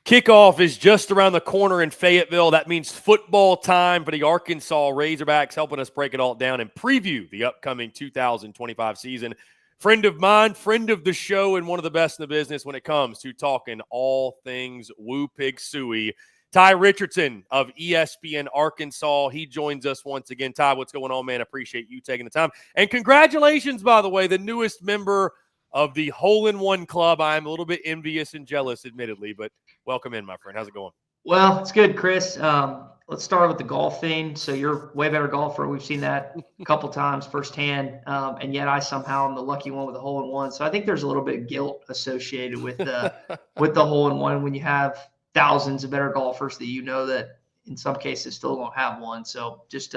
Kickoff is just around the corner in Fayetteville. That means football time for the Arkansas Razorbacks, helping us break it all down and preview the upcoming 2025 season. Friend of mine, friend of the show, and one of the best in the business when it comes to talking all things Woo Pig Suey, Tye Richardson of ESPN Arkansas. He joins us once again. Tye, what's going on, man? Appreciate you taking the time. And congratulations, by the way, the newest member of the Hole-in-One Club. I'm a little bit envious and jealous, admittedly, but welcome in, my friend. How's it going? Well, it's good, Chris. Let's start with the golf thing. So you're a way better golfer. We've seen that a couple times firsthand, and yet I somehow am the lucky one with a hole-in-one. So I think there's a little bit of guilt associated with the hole-in-one when you have thousands of better golfers that you know that in some cases still don't have one. So just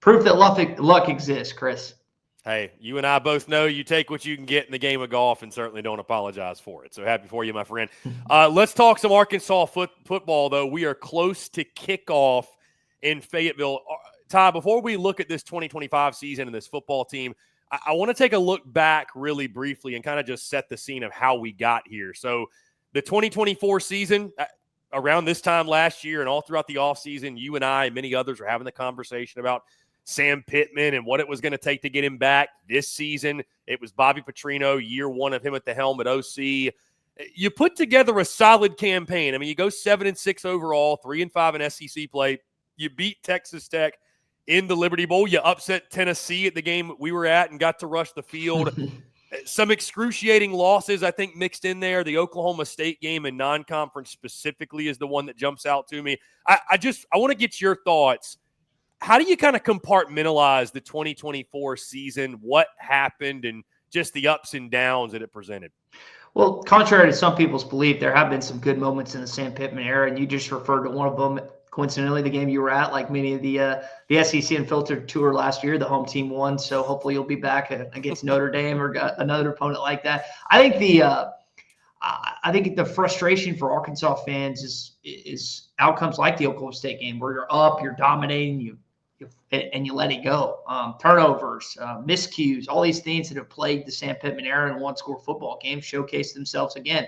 proof that luck exists, Chris. Hey, you and I both know you take what you can get in the game of golf and certainly don't apologize for it. So happy for you, my friend. Let's talk some Arkansas football, though. We are close to kickoff in Fayetteville. Tye, before we look at this 2025 season and this football team, I want to take a look back really briefly and kind of just set the scene of how we got here. So the 2024 season, around this time last year and all throughout the offseason, you and I and many others were having the conversation about Sam Pittman and what it was going to take to get him back this season. It was Bobby Petrino, year one of him at the helm at OC. You put together a solid campaign. I mean, you go 7-6 overall, 3-5 in SEC play. You beat Texas Tech in the Liberty Bowl. You upset Tennessee at the game we were at and got to rush the field. Some excruciating losses, I think, mixed in there. The Oklahoma State game in non-conference specifically is the one that jumps out to me. I want to get your thoughts. How do you kind of compartmentalize the 2024 season, what happened, and just the ups and downs that it presented? Well, contrary to some people's belief, there have been some good moments in the Sam Pittman era, and you just referred to one of them, coincidentally, the game you were at, like many of the SEC Unfiltered tour last year. The home team won, so hopefully you'll be back against Notre Dame or another opponent like that. I think the frustration for Arkansas fans is outcomes like the Oklahoma State game, where you're up, you're dominating, and you let it go. Turnovers, miscues, all these things that have plagued the Sam Pittman era in one-score football games showcase themselves again.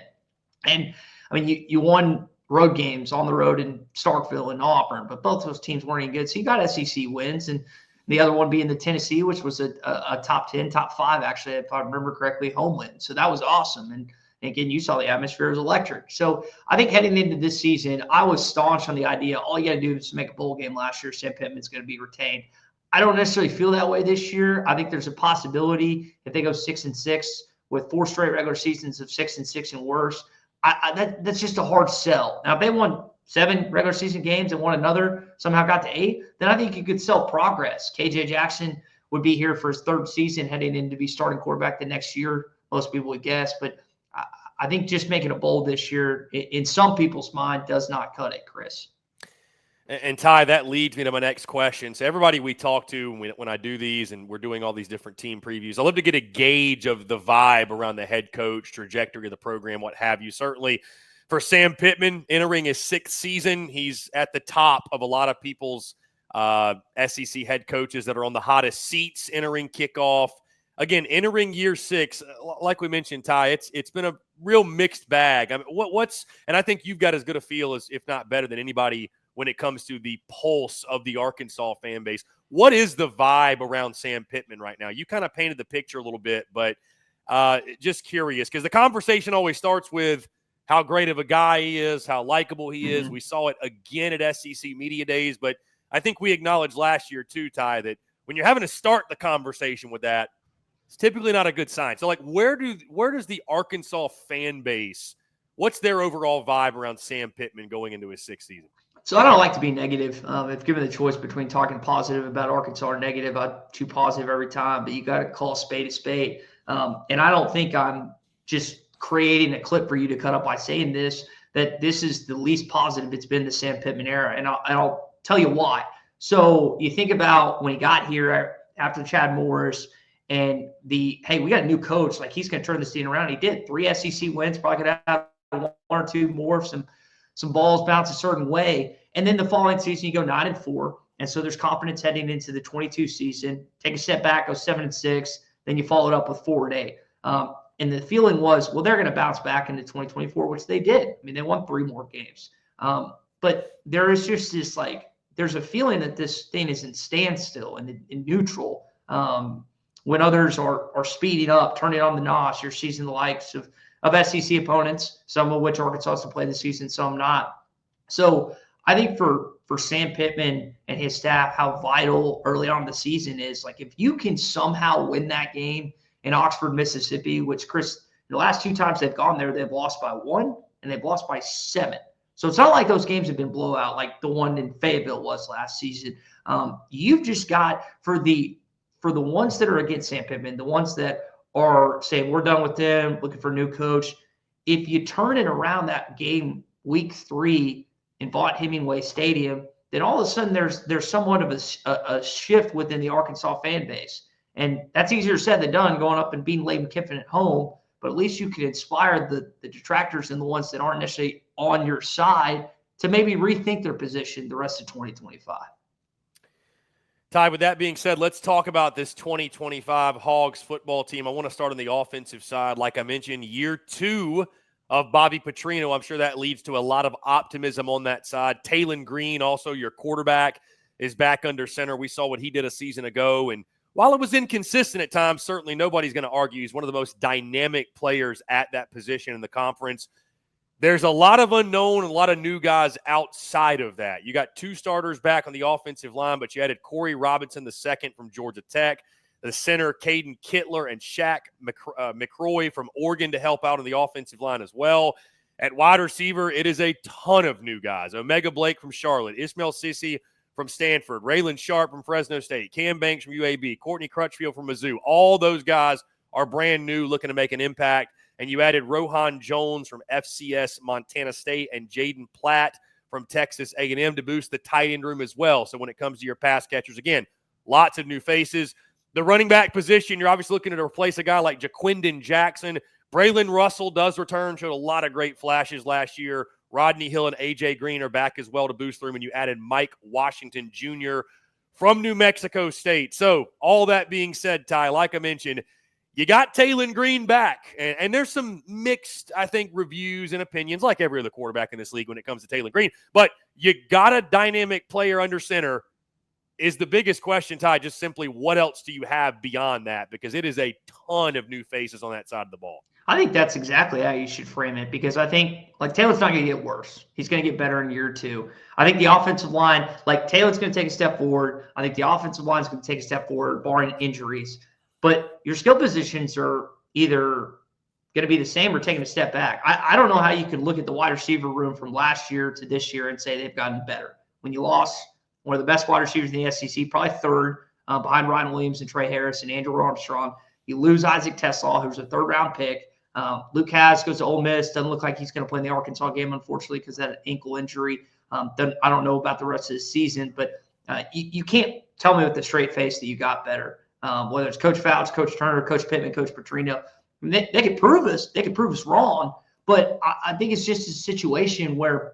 And, I mean, you won road games on the road in Starkville and Auburn, but both those teams weren't any good. So you got SEC wins, and the other one being the Tennessee, which was a top 10, top 5, actually, if I remember correctly, home win. So that was awesome. And again, you saw the atmosphere was electric. So I think heading into this season, I was staunch on the idea, all you got to do is make a bowl game last year, Sam Pittman's going to be retained. I don't necessarily feel that way this year. I think there's a possibility if they go 6-6 with 4 straight regular seasons of 6-6 and worse, that's just a hard sell. Now, if they won 7 regular season games and won another, somehow got to 8, then I think you could sell progress. KJ Jackson would be here for his 3rd season, heading in to be starting quarterback the next year, most people would guess. But I think just making a bowl this year, in some people's mind, does not cut it, Chris. And Tye, that leads me to my next question. So everybody we talk to when I do these and we're doing all these different team previews, I love to get a gauge of the vibe around the head coach, trajectory of the program, what have you. Certainly for Sam Pittman, entering his 6th season, he's at the top of a lot of people's SEC head coaches that are on the hottest seats entering kickoff. Again, entering year 6, like we mentioned, Tye, it's been a real mixed bag. I mean, and I think you've got as good a feel as, if not better than anybody, when it comes to the pulse of the Arkansas fan base. What is the vibe around Sam Pittman right now? You kind of painted the picture a little bit, but just curious, because the conversation always starts with how great of a guy he is, how likable he is. We saw it again at SEC Media Days, but I think we acknowledged last year too, Tye, that when you're having to start the conversation with that, it's typically not a good sign. So, like, where does the Arkansas fan base, what's their overall vibe around Sam Pittman going into his 6th season? So I don't like to be negative. If given the choice between talking positive about Arkansas or negative, I'm too positive every time. But you got to call a spade a spade. And I don't think I'm just creating a clip for you to cut up by saying that this is the least positive it's been the Sam Pittman era. And I'll tell you why. So you think about when he got here after Chad Morris, and hey, we got a new coach. Like, he's going to turn this team around. He did 3 SEC wins, probably could have 1 or 2 more if some balls bounce a certain way. And then the following season, you go 9-4. And so there's confidence heading into the 22 season. Take a step back, go 7-6. Then you follow it up with 4-8. And the feeling was, well, they're going to bounce back into 2024, which they did. I mean, they won 3 more games. But there is just this, like, there's a feeling that this thing is in standstill and in neutral. When others are speeding up, turning on the NOS, you're seeing the likes of SEC opponents, some of which Arkansas has played this season, some not. So I think for Sam Pittman and his staff, how vital early on in the season is, like, if you can somehow win that game in Oxford, Mississippi, which, Chris, the last 2 times they've gone there, they've lost by 1 and they've lost by 7. So it's not like those games have been blowout like the one in Fayetteville was last season. You've just got, for the ones that are against Sam Pittman, the ones that are saying we're done with them, looking for a new coach, if you turn it around that game week 3 in Vaught Hemingway Stadium, then all of a sudden there's somewhat of a shift within the Arkansas fan base. And that's easier said than done, going up and beating Lane Kiffin at home. But at least you can inspire the detractors and the ones that aren't necessarily on your side to maybe rethink their position the rest of 2025. Tye, with that being said, let's talk about this 2025 Hogs football team. I want to start on the offensive side. Like I mentioned, year 2 of Bobby Petrino. I'm sure that leads to a lot of optimism on that side. Taylen Green, also your quarterback, is back under center. We saw what he did a season ago, and while it was inconsistent at times, certainly nobody's going to argue he's one of the most dynamic players at that position in the conference. There's a lot of unknown and a lot of new guys outside of that. You got 2 starters back on the offensive line, but you added Corey Robinson II from Georgia Tech, the center Caden Kittler and Shaq McCroy from Oregon to help out on the offensive line as well. At wide receiver, it is a ton of new guys. Omega Blake from Charlotte, Ismail Sissi from Stanford, Raylan Sharp from Fresno State, Cam Banks from UAB, Courtney Crutchfield from Mizzou. All those guys are brand new, looking to make an impact. And you added Rohan Jones from FCS Montana State and Jaden Platt from Texas A&M to boost the tight end room as well. So when it comes to your pass catchers, again, lots of new faces. The running back position, you're obviously looking to replace a guy like Jaquindon Jackson. Braylon Russell does return, showed a lot of great flashes last year. Rodney Hill and A.J. Green are back as well to boost the room, and you added Mike Washington Jr. from New Mexico State. So all that being said, Tye, like I mentioned, you got Taylen Green back, and there's some mixed, I think, reviews and opinions, like every other quarterback in this league when it comes to Taylen Green. But you got a dynamic player under center. Is the biggest question, Tye, just simply what else do you have beyond that? Because it is a ton of new faces on that side of the ball. I think that's exactly how you should frame it, because I think, like, Taylor's not going to get worse. He's going to get better in year 2. I think the offensive line, like, Taylor's going to take a step forward. I think the offensive line is going to take a step forward, barring injuries. But your skill positions are either going to be the same or taking a step back. I don't know how you could look at the wide receiver room from last year to this year and say they've gotten better. When you lost one of the best wide receivers in the SEC, probably 3rd behind Ryan Williams and Trey Harris and Andrew Armstrong. You lose Isaac Tesslaw, who's a 3rd-round pick. Luke Haas goes to Ole Miss. Doesn't look like he's going to play in the Arkansas game, unfortunately, because of that ankle injury. I don't know about the rest of the season, but you can't tell me with a straight face that you got better. Whether it's Coach Fouts, Coach Turner, Coach Pittman, Coach Petrino, I mean, they could prove us. They could prove us wrong, but I think it's just a situation where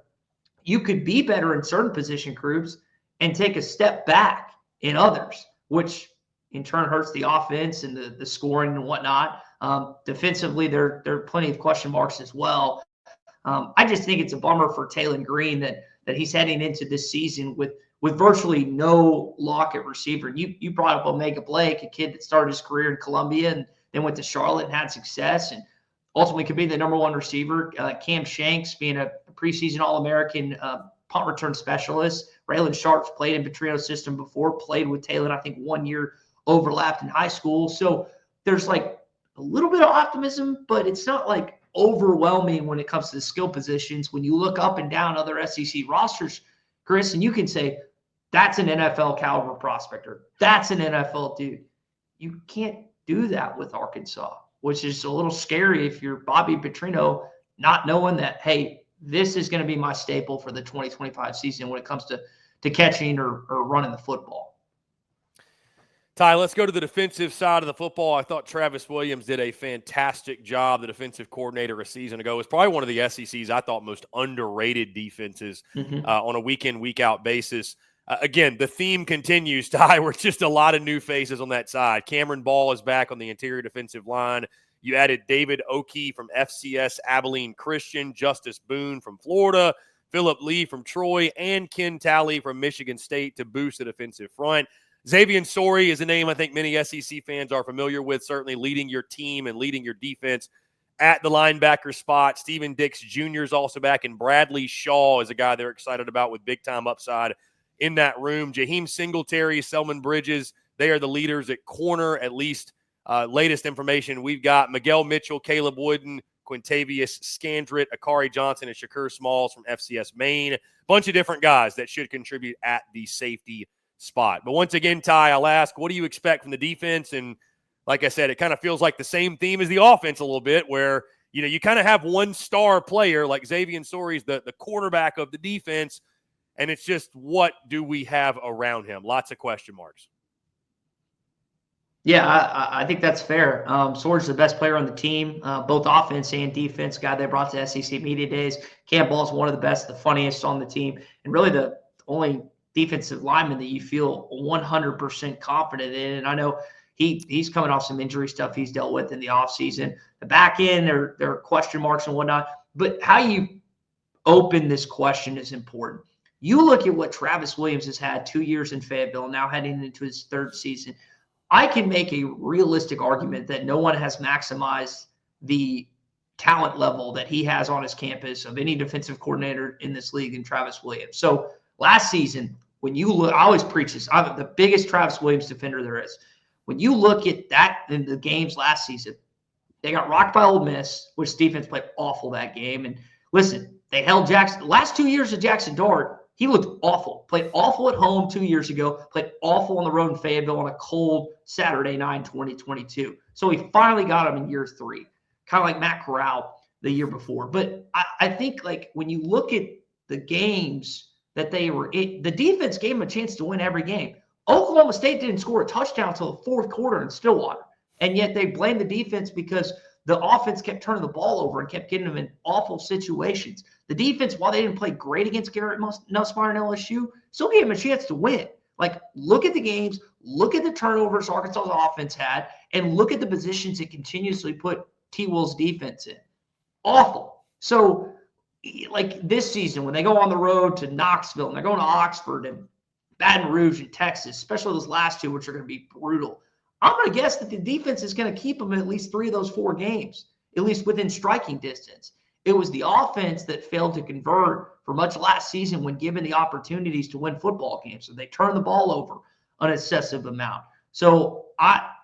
you could be better in certain position groups and take a step back in others, which in turn hurts the offense and the scoring and whatnot. Defensively, there are plenty of question marks as well. I just think it's a bummer for Taylen Green that he's heading into this season with virtually no lock at receiver. You brought up Omega Blake, a kid that started his career in Columbia and then went to Charlotte and had success and ultimately could be the #1 receiver. Cam Shanks being a preseason All-American punt return specialist. Raylan Sharp's played in Petrino's system before, played with Taylen, I think 1 year overlapped in high school. So there's like a little bit of optimism, but it's not like overwhelming when it comes to the skill positions. When you look up and down other SEC rosters, Chris, and you can say, that's an NFL caliber prospector. That's an NFL dude. You can't do that with Arkansas, which is a little scary if you're Bobby Petrino, not knowing that, hey, this is going to be my staple for the 2025 season when it comes to catching or running the football. Tye, let's go to the defensive side of the football. I thought Travis Williams did a fantastic job, the defensive coordinator a season ago. It was probably one of the SEC's, I thought, most underrated defenses on a week-in, week-out basis. Again, the theme continues, Tye, where it's just a lot of new faces on that side. Cameron Ball is back on the interior defensive line. You added David Oki from FCS Abilene Christian, Justice Boone from Florida, Philip Lee from Troy, and Ken Talley from Michigan State to boost the defensive front. Xavier Sori is a name I think many SEC fans are familiar with, certainly leading your team and leading your defense at the linebacker spot. Steven Dix Jr. is also back, and Bradley Shaw is a guy they're excited about with big-time upside in that room. Jaheim Singletary, Selman Bridges, they are the leaders at corner, at least latest information we've got. Miguel Mitchell, Caleb Wooden, Quintavious Scandrett, Akari Johnson, and Shakur Smalls from FCS Maine. Bunch of different guys that should contribute at the safety spot. But once again, Ty, I'll ask, what do you expect from the defense? And like I said, it kind of feels like the same theme as the offense a little bit, where you kind of have one star player like Xavier Sori's the quarterback of the defense, and it's just what do we have around him? Lots of question marks. Yeah, I think that's fair. Swords the best player on the team, both offense and defense. Guy they brought to SEC Media Days. Campbell is one of the best, the funniest on the team, and really the only defensive lineman that you feel 100% confident in. And I know he's coming off some injury stuff he's dealt with in the offseason. The back end, there are question marks and whatnot. But how you open this question is important. You look at what Travis Williams has had 2 years in Fayetteville, now heading into his third season. I can make a realistic argument that no one has maximized the talent level that he has on his campus of any defensive coordinator in this league than Travis Williams. So last season, when you look, I always preach this, I'm the biggest Travis Williams defender there is. When you look at that in the games last season, they got rocked by Ole Miss, which defense played awful that game. And listen, they held Jackson. The last 2 years of Jackson Dart, he looked awful. Played awful at home 2 years ago. Played awful on the road in Fayetteville on a cold Saturday night, 2022. So we finally got him in year 3, kind of like Matt Corral the year before. But I think like when you look at the games that they were in, the defense gave them a chance to win every game. Oklahoma State didn't score a touchdown until the fourth quarter in Stillwater, and yet they blamed the defense because the offense kept turning the ball over and kept getting them in awful situations. The defense, while they didn't play great against Garrett Nussmeier and LSU, still gave them a chance to win. Like, look at the games, look at the turnovers Arkansas's offense had, and look at the positions it continuously put T-Will's defense in. Awful. So, like this season, when they go on the road to Knoxville and they're going to Oxford and Baton Rouge and Texas, especially those last two, which are going to be brutal, I'm going to guess that the defense is going to keep them in at least 3 of those 4 games, at least within striking distance. It was the offense that failed to convert for much last season when given the opportunities to win football games. So they turned the ball over an excessive amount. So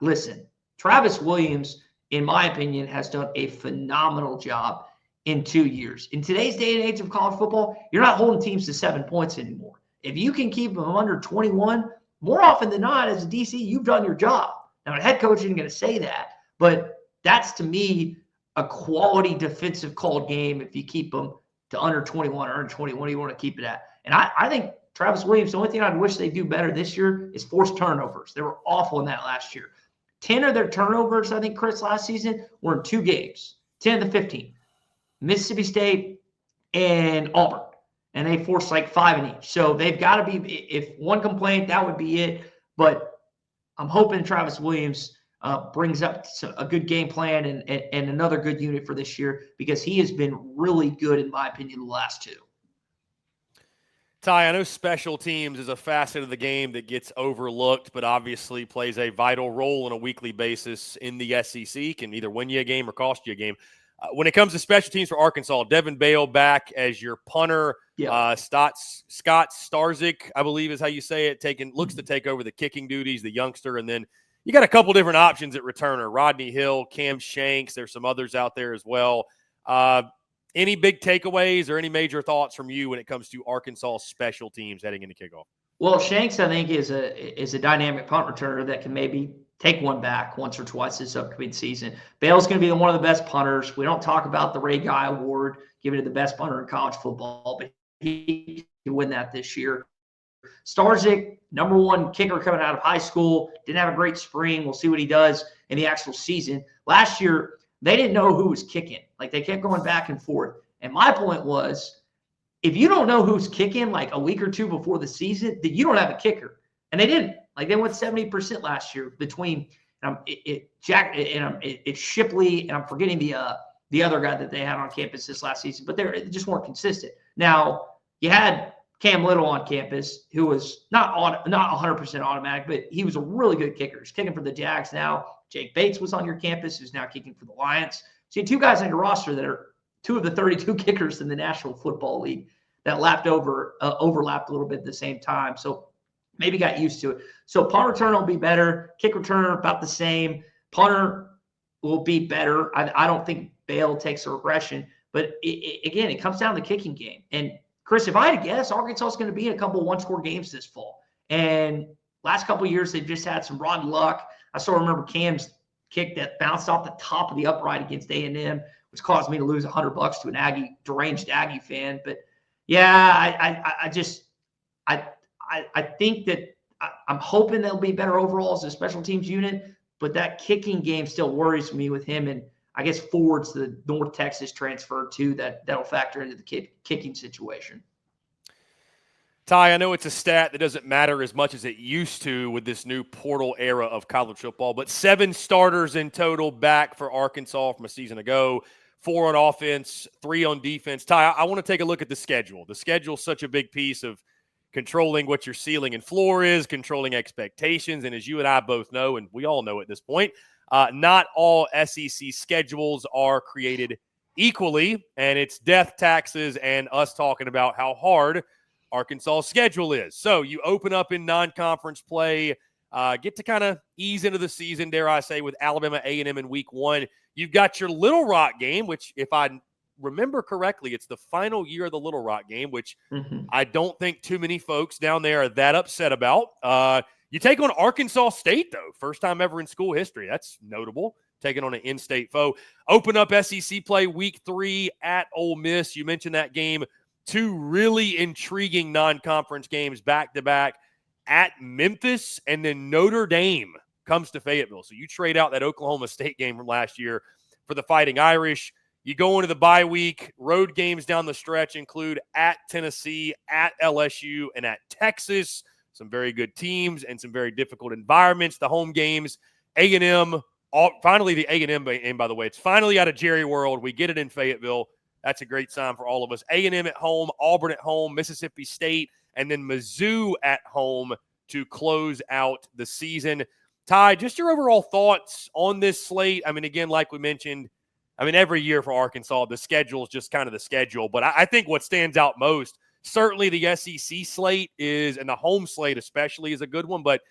listen, Travis Williams, in my opinion, has done a phenomenal job in 2 years. In today's day and age of college football, you're not holding teams to 7 points anymore. If you can keep them under 21, more often than not, as a DC, you've done your job. Now, a head coach isn't going to say that, but that's, to me, a quality defensive called game if you keep them to under 21 or under 21, you want to keep it at. And I think Travis Williams, the only thing I'd wish they do better this year is force turnovers. They were awful in that last year. 10 of their turnovers, I think, Chris, last season were in 2 games, 10 of the 15. Mississippi State and Auburn. And they forced like 5 in each. So they've got to be, if one complaint, that would be it. But I'm hoping Travis Williams brings up a good game plan and another good unit for this year, because he has been really good, in my opinion, the last 2. Ty, I know special teams is a facet of the game that gets overlooked, but obviously plays a vital role on a weekly basis in the SEC, can either win you a game or cost you a game. When it comes to special teams for Arkansas, Devin Bale back as your punter. Yeah. Scott Starzik, I believe is how you say it, looks to take over the kicking duties, the youngster. And then you got a couple different options at returner. Rodney Hill, Cam Shanks. There's some others out there as well. Any big takeaways or any major thoughts from you when it comes to Arkansas special teams heading into kickoff? Well, Shanks, I think, is a dynamic punt returner that can maybe take one back once or twice this upcoming season. Bale's going to be one of the best punters. We don't talk about the Ray Guy Award given to the best punter in college football, but he can win that this year. Starzik, number 1 kicker coming out of high school, didn't have a great spring. We'll see what he does in the actual season. Last year, they didn't know who was kicking. Like, they kept going back and forth. And my point was, if you don't know who's kicking like a week or 2 before the season, then you don't have a kicker. And they didn't. Like, they went 70% last year between It's Shipley, and I'm forgetting the other guy that they had on campus this last season, but they just weren't consistent. Now, you had Cam Little on campus, who was not 100% automatic, but he was a really good kicker. He's kicking for the Jags now. Jake Bates was on your campus, who's now kicking for the Lions. So you had two guys on your roster that are two of the 32 kickers in the National Football League that overlapped a little bit at the same time. So maybe got used to it. So punt return will be better. Kick return about the same. Punter will be better. I don't think Bale takes a regression. But again, it comes down to the kicking game. And Chris, if I had to guess, Arkansas is going to be in a couple one-score games this fall. And last couple of years, they've just had some rotten luck. I still remember Cam's kick that bounced off the top of the upright against A&M, which caused me to lose $100 to an deranged Aggie fan. But yeah, I think that I'm hoping they'll be better overall as a special teams unit, but that kicking game still worries me with him. And I guess Ford's the North Texas transfer too, that'll factor into the kicking situation. Ty, I know it's a stat that doesn't matter as much as it used to with this new portal era of college football, but 7 starters in total back for Arkansas from a season ago, 4 on offense, 3 on defense. Ty, I want to take a look at the schedule. The schedule is such a big piece of controlling what your ceiling and floor is, controlling expectations, and as you and I both know, and we all know at this point, not all SEC schedules are created equally, and it's death taxes and us talking about how hard Arkansas' schedule is. So you open up in non-conference play, get to kind of ease into the season, dare I say, with Alabama A&M in week 1. You've got your Little Rock game, which if I remember correctly, it's the final year of the Little Rock game, which I don't think too many folks down there are that upset about. You take on Arkansas State, though. First time ever in school history. That's notable. Taking on an in-state foe. Open up SEC play week 3 at Ole Miss. You mentioned that game. 2 really intriguing non-conference games back-to-back at Memphis, and then Notre Dame comes to Fayetteville. So you trade out that Oklahoma State game from last year for the Fighting Irish. You go into the bye week. Road games down the stretch include at Tennessee, at LSU, and at Texas. Some very good teams and some very difficult environments. The home games, A&M, finally the A&M game, by the way. It's finally out of Jerry World. We get it in Fayetteville. That's a great sign for all of us. A&M at home, Auburn at home, Mississippi State, and then Mizzou at home to close out the season. Ty, just your overall thoughts on this slate. I mean, again, like we mentioned, every year for Arkansas, the schedule is just kind of the schedule. But I think what stands out most, certainly the SEC slate is, and the home slate especially is a good one. But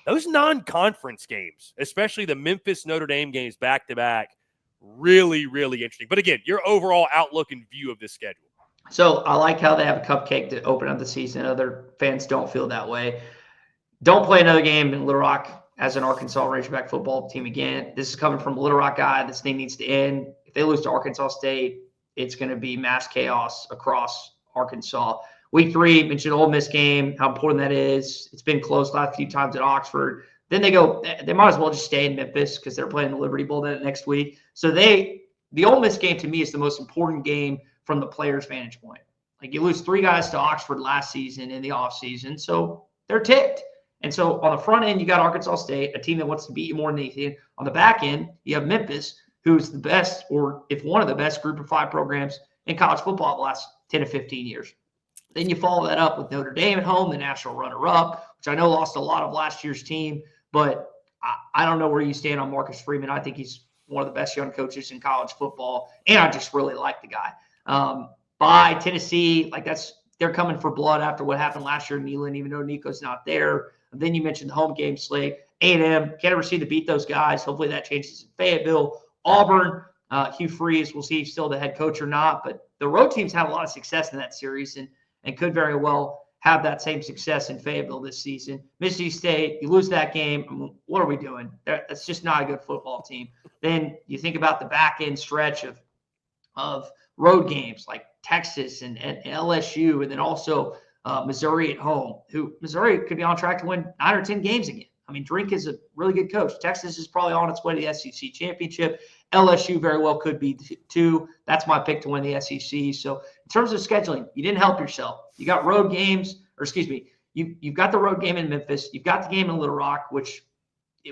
those non-conference games, especially the Memphis-Notre Dame games back-to-back, really, really interesting. But again, your overall outlook and view of this schedule. So I like how they have a cupcake to open up the season. Other fans don't feel that way. Don't play another game in Little Rock as an Arkansas Razorback football team again. This is coming from a Little Rock guy. This thing needs to end. If they lose to Arkansas State, it's going to be mass chaos across Arkansas. Week 3, mentioned Ole Miss game, how important that is. It's been close last few times at Oxford. Then they might as well just stay in Memphis because they're playing the Liberty Bowl next week. So the Ole Miss game to me is the most important game from the player's vantage point. Like, you lose 3 guys to Oxford last season in the offseason, so they're ticked. And so on the front end, you got Arkansas State, a team that wants to beat you more than anything. On the back end, you have Memphis, who's the best, or if one of the best group of 5 programs in college football the last 10 to 15 years. Then you follow that up with Notre Dame at home, the national runner-up, which I know lost a lot of last year's team. But I don't know where you stand on Marcus Freeman. I think he's one of the best young coaches in college football, and I just really like the guy. By Tennessee, they're coming for blood after what happened last year in Neyland, even though Nico's not there. And then you mentioned the home game slate. A&M, can't ever seem to beat those guys. Hopefully that changes in Fayetteville. Auburn, Hugh Freeze, we'll see if he's still the head coach or not. But the road teams had a lot of success in that series and could very well have that same success in Fayetteville this season. Mississippi State, you lose that game, what are we doing? That's just not a good football team. Then you think about the back end stretch of road games like Texas and LSU, and then also Missouri at home, who Missouri could be on track to win 9 or 10 games again. I mean, Drink is a really good coach. Texas is probably on its way to the SEC championship. LSU very well could be too. That's my pick to win the SEC. So in terms of scheduling, you didn't help yourself. You got road games, or excuse me, you've got the road game in Memphis. You've got the game in Little Rock, which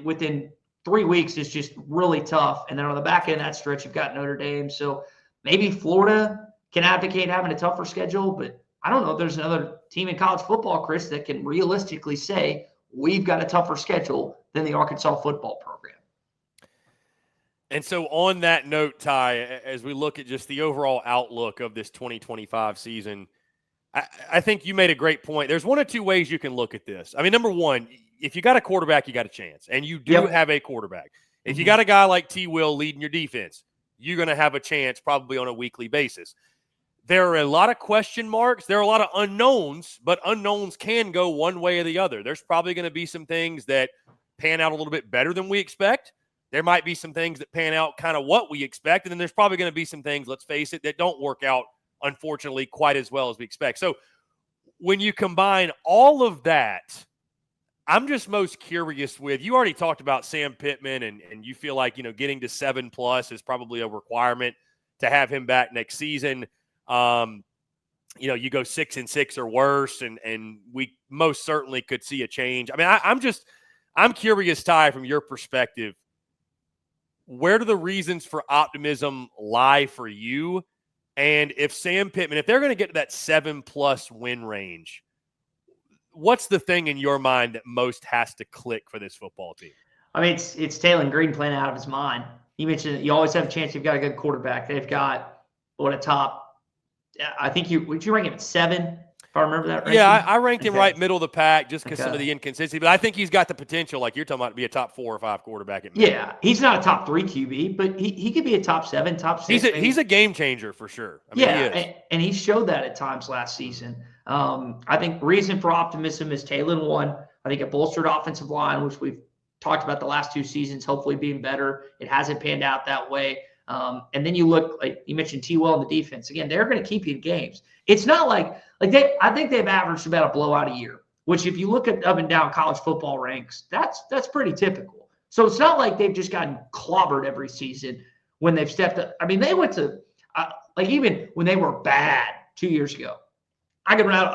within 3 weeks is just really tough. And then on the back end of that stretch, you've got Notre Dame. So maybe Florida can advocate having a tougher schedule, but I don't know if there's another team in college football, Chris, that can realistically say we've got a tougher schedule than the Arkansas football program. And so on that note, Ty, as we look at just the overall outlook of this 2025 season, I think you made a great point. There's one of two ways you can look at this. I mean, number one, if you got a quarterback, you got a chance, and you do have a quarterback. If you got a guy like T. Will leading your defense, you're going to have a chance probably on a weekly basis. There are a lot of question marks. There are a lot of unknowns, but unknowns can go one way or the other. There's probably going to be some things that pan out a little bit better than we expect. There might be some things that pan out kind of what we expect, and then there's probably going to be some things, let's face it, that don't work out, unfortunately, quite as well as we expect. So when you combine all of that, I'm just most curious with, you already talked about Sam Pittman, and you feel like, getting to 7+ is probably a requirement to have him back next season. You go 6-6 or worse, and we most certainly could see a change. I mean, I'm curious, Ty, from your perspective, where do the reasons for optimism lie for you? And if Sam Pittman, if they're going to get to that 7+ win range, what's the thing in your mind that most has to click for this football team? I mean, it's Taylen Green playing out of his mind. You mentioned that you always have a chance you've got a good quarterback. They've got a top. I think would you rank him at 7? If I remember that right. Yeah, I ranked him right middle of the pack just because some of the inconsistency. But I think he's got the potential, like you're talking about, to be a top 4 or 5 quarterback. Yeah, he's not a top 3 QB, but he could be a top 7, top 6. He's a game changer for sure. I mean, he is. And he showed that at times last season. I think reason for optimism is Taylen one. I think a bolstered offensive line, which we've talked about the last 2 seasons, hopefully being better. It hasn't panned out that way. And then you look, like you mentioned, T. Will in the defense. Again, they're going to keep you in games. It's not like I think they've averaged about a blowout a year, which if you look at up and down college football ranks, that's pretty typical. So it's not like they've just gotten clobbered every season when they've stepped up. I mean, they went to even when they were bad 2 years ago. I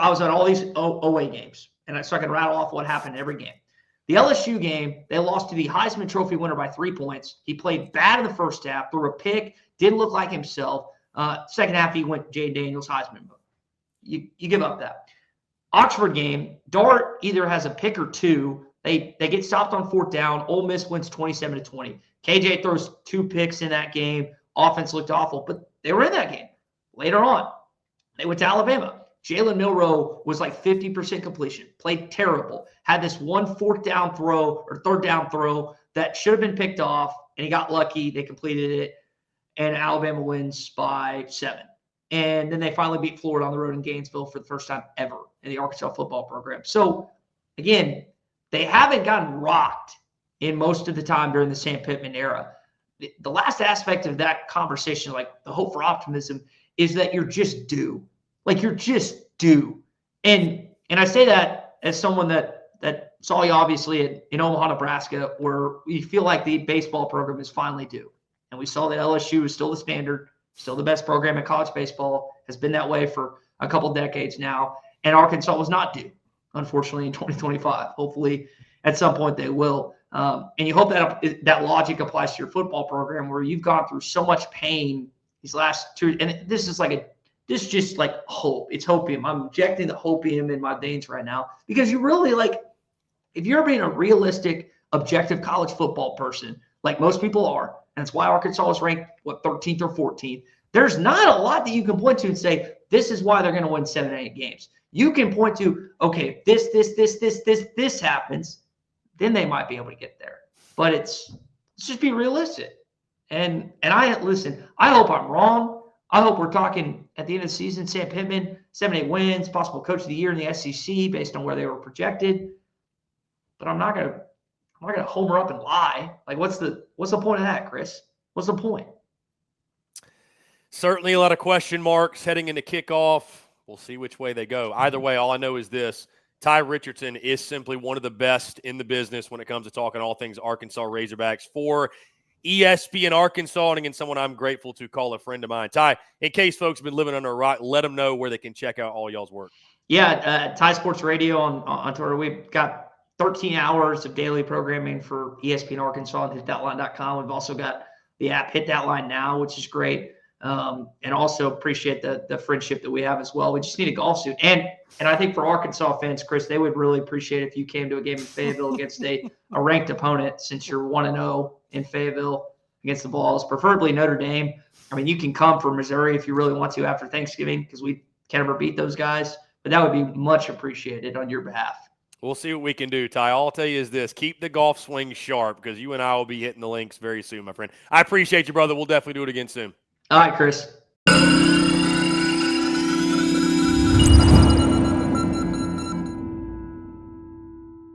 was on all these away games, so I can rattle off what happened in every game. The LSU game, they lost to the Heisman Trophy winner by 3 points. He played bad in the first half, threw a pick, didn't look like himself. Second half, he went Jay Daniels Heisman mode. You give up that. Oxford game, Dart either has a pick or 2. They get stopped on 4th down. Ole Miss wins 27-20. KJ throws 2 picks in that game. Offense looked awful, but they were in that game. Later on, they went to Alabama. Jalen Milroe was like 50% completion, played terrible, had this 1 4th down throw or 3rd down throw that should have been picked off, and he got lucky. They completed it, and Alabama wins by 7. And then they finally beat Florida on the road in Gainesville for the first time ever in the Arkansas football program. So, again, they haven't gotten rocked in most of the time during the Sam Pittman era. The last aspect of that conversation, like the hope for optimism, is that you're just due. Like, you're just due. And I say that as someone that saw you, obviously, in Omaha, Nebraska, where we feel like the baseball program is finally due. And we saw that LSU is still the standard, still the best program in college baseball, has been that way for a couple decades now. And Arkansas was not due, unfortunately, in 2025. Hopefully, at some point they will. And you hope that logic applies to your football program, where you've gone through so much pain these last 2. And this is just like hope. It's hopium. I'm injecting the hopium in my veins right now, because you really, if you're being a realistic, objective college football person, like most people are, and that's why Arkansas is ranked, 13th or 14th, there's not a lot that you can point to and say, this is why they're going to win 7 or 8 games. You can point to, okay, this happens, then they might be able to get there. But let's just be realistic. And I hope I'm wrong. I hope we're talking at the end of the season, Sam Pittman, 7-8 wins, possible coach of the year in the SEC based on where they were projected. But I'm not gonna homer up and lie. Like, what's the point of that, Chris? What's the point? Certainly a lot of question marks heading into kickoff. We'll see which way they go. Either way, all I know is this: Tye Richardson is simply one of the best in the business when it comes to talking all things Arkansas Razorbacks for ESPN Arkansas, and again, someone I'm grateful to call a friend of mine. Ty, in case folks have been living under a rock, let them know where they can check out all y'all's work. Yeah, Tye Sports Radio on Twitter. We've got 13 hours of daily programming for ESPN Arkansas and hitthatline.com. We've also got the app Hit That Line Now, which is great. And also appreciate the friendship that we have as well. We just need a golf suit. And I think for Arkansas fans, Chris, they would really appreciate if you came to a game in Fayetteville against a ranked opponent, since you're 1-0 in Fayetteville against the Vols, preferably Notre Dame. I mean, you can come from Missouri if you really want to after Thanksgiving, because we can't ever beat those guys. But that would be much appreciated on your behalf. We'll see what we can do, Ty. All I'll tell you is this. Keep the golf swing sharp, because you and I will be hitting the links very soon, my friend. I appreciate you, brother. We'll definitely do it again soon. All right, Chris.